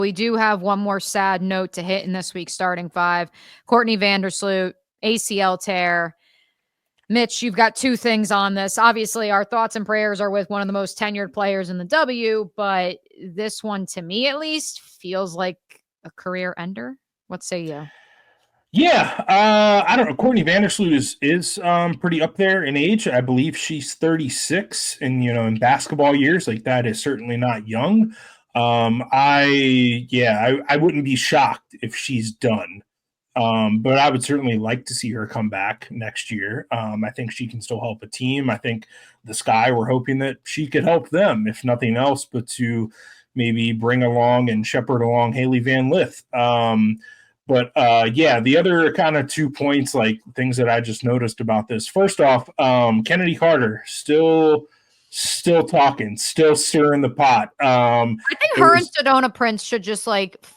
We do have one more sad note to hit in this week's starting five. Courtney Vandersloot, ACL tear. Mitch, you've got two things on this. Obviously, our thoughts and prayers are with one of the most tenured players in the W, but this one, to me at least, feels like a career ender. What say you? Yeah, I don't know. Courtney Vandersloot is pretty up there in age. I believe she's 36, and in basketball years, like that is certainly not young. I wouldn't be shocked if she's done. But I would certainly like to see her come back next year. I think she can still help a team. I think the Sky, we're hoping that she could help them, if nothing else, but to maybe bring along and shepherd along Hailey Van Lith. The other kind of 2 points, like things that I just noticed about this. First off, Kennedy Carter still talking, still stirring the pot. I think her and Sedona Prince should just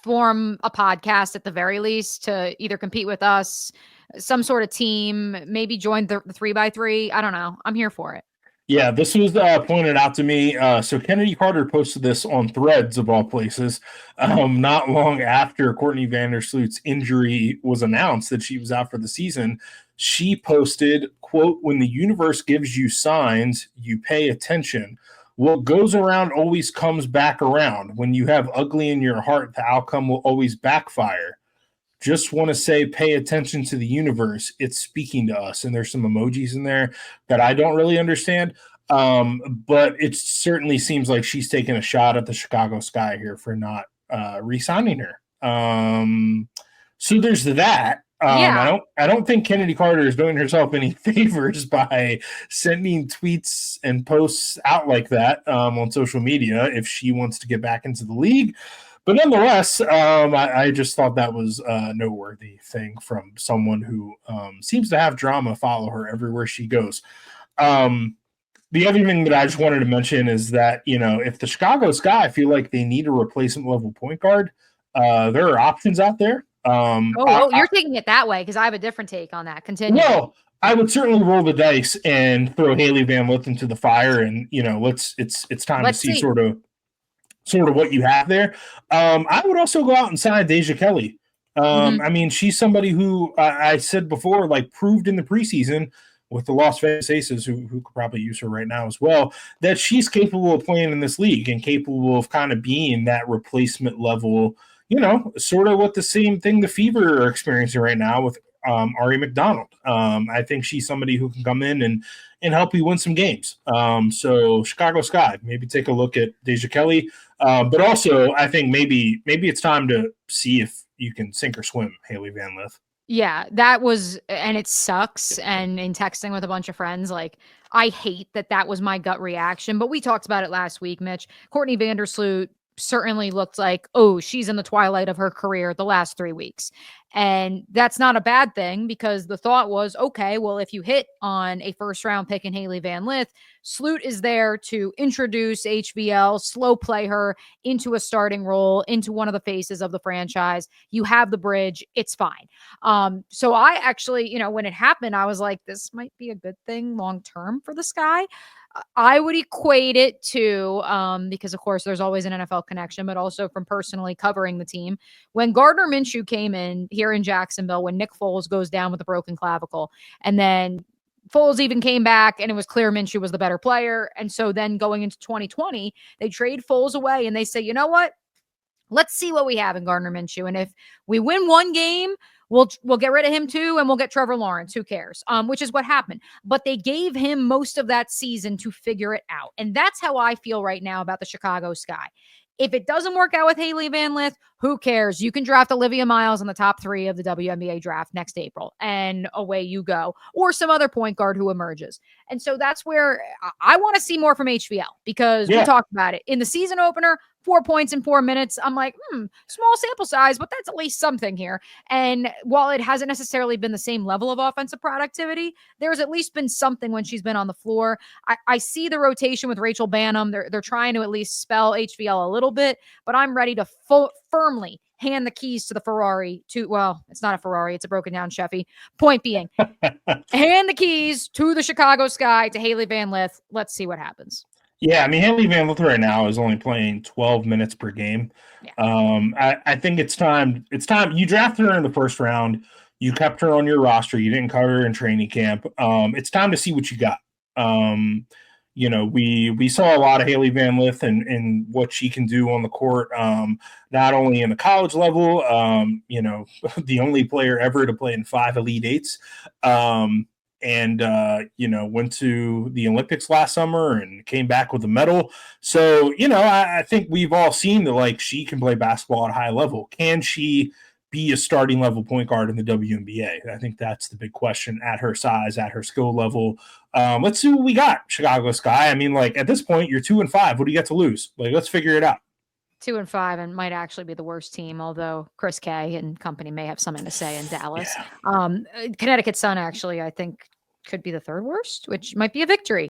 form a podcast at the very least to either compete with us, some sort of team, maybe join the 3x3. I don't know. I'm here for it. Yeah, this was pointed out to me. So Kennedy Carter posted this on Threads of all places, not long after Courtney Vandersloot's injury was announced that she was out for the season. She posted, quote, "When the universe gives you signs, you pay attention. What goes around always comes back around. When you have ugly in your heart, the outcome will always backfire. Just want to say, pay attention to the universe. It's speaking to us." And there's some emojis in there that I don't really understand. But it certainly seems like she's taking a shot at the Chicago Sky here for not re-signing her. So there's that. I don't think Kennedy Carter is doing herself any favors by sending tweets and posts out like that on social media if she wants to get back into the league. But nonetheless, I just thought that was a noteworthy thing from someone who seems to have drama follow her everywhere she goes. The other thing that I just wanted to mention is that, if the Chicago Sky feel like they need a replacement level point guard, there are options out there. You're taking it that way because I have a different take on that. Continue. Well, I would certainly roll the dice and throw Hailey Van Lith into the fire, and it's time to see sort of what you have there. I would also go out and sign Deja Kelly. I mean, she's somebody who I said before, proved in the preseason with the Las Vegas Aces, who could probably use her right now as well, that she's capable of playing in this league and capable of kind of being that replacement level, sort of what the same thing the Fever are experiencing right now with Ari McDonald. I think she's somebody who can come in and help you win some games. So Chicago Sky, maybe take a look at Deja Kelly. But also, I think maybe it's time to see if you can sink or swim Hailey Van Lith. Yeah, that was, and it sucks. And in texting with a bunch of friends, I hate that was my gut reaction. But we talked about it last week, Mitch. Courtney Vandersloot certainly looked like, she's in the twilight of her career the last 3 weeks. And that's not a bad thing because the thought was, okay, well, if you hit on a first round pick in Hailey Van Lith, Sloot is there to introduce HVL, slow play her into a starting role, into one of the faces of the franchise. You have the bridge. It's fine. So I actually, when it happened, I was like, this might be a good thing long term for the Sky. I would equate it to, because of course there's always an NFL connection, but also from personally covering the team. When Gardner Minshew came in here in Jacksonville, when Nick Foles goes down with a broken clavicle, and then Foles even came back and it was clear Minshew was the better player. And so then going into 2020, they trade Foles away and they say, you know what? Let's see what we have in Gardner Minshew. And if we win one game, we'll get rid of him too, and we'll get Trevor Lawrence. Who cares? Which is what happened. But they gave him most of that season to figure it out. And that's how I feel right now about the Chicago Sky. If it doesn't work out with Hailey Van Lith, who cares? You can draft Olivia Miles in the top 3 of the WNBA draft next April, and away you go. Or some other point guard who emerges. And so that's where I want to see more from HVL because we talked about it. In the season opener, 4 points in 4 minutes. I'm like, small sample size, but that's at least something here. And while it hasn't necessarily been the same level of offensive productivity, there's at least been something when she's been on the floor. I see the rotation with Rachel Bannum. They're trying to at least spell HVL a little bit, but I'm ready to firmly hand the keys to the Ferrari it's not a Ferrari, it's a broken down Chevy. Point being, hand the keys to the Chicago Sky, to Hailey Van Lith. Let's see what happens. Yeah, I mean Hailey Van Lith right now is only playing 12 minutes per game. Yeah. I think it's time. It's time. You drafted her in the first round. You kept her on your roster. You didn't cut her in training camp. It's time to see what you got. Um, we saw a lot of Hailey Van Lith and what she can do on the court. Not only in the college level. The only player ever to play in 5 Elite Eights. And went to the Olympics last summer and came back with a medal. So I think we've all seen that like she can play basketball at a high level. Can she be a starting level point guard in the WNBA? I think that's the big question at her size, at her skill level. Let's see what we got, Chicago Sky. I mean, like at this point, you're 2-5. What do you got to lose? Like, let's figure it out. 2-5 and might actually be the worst team, although Chris K and company may have something to say in Dallas. Yeah. Connecticut Sun, actually, I think could be the third worst, which might be a victory.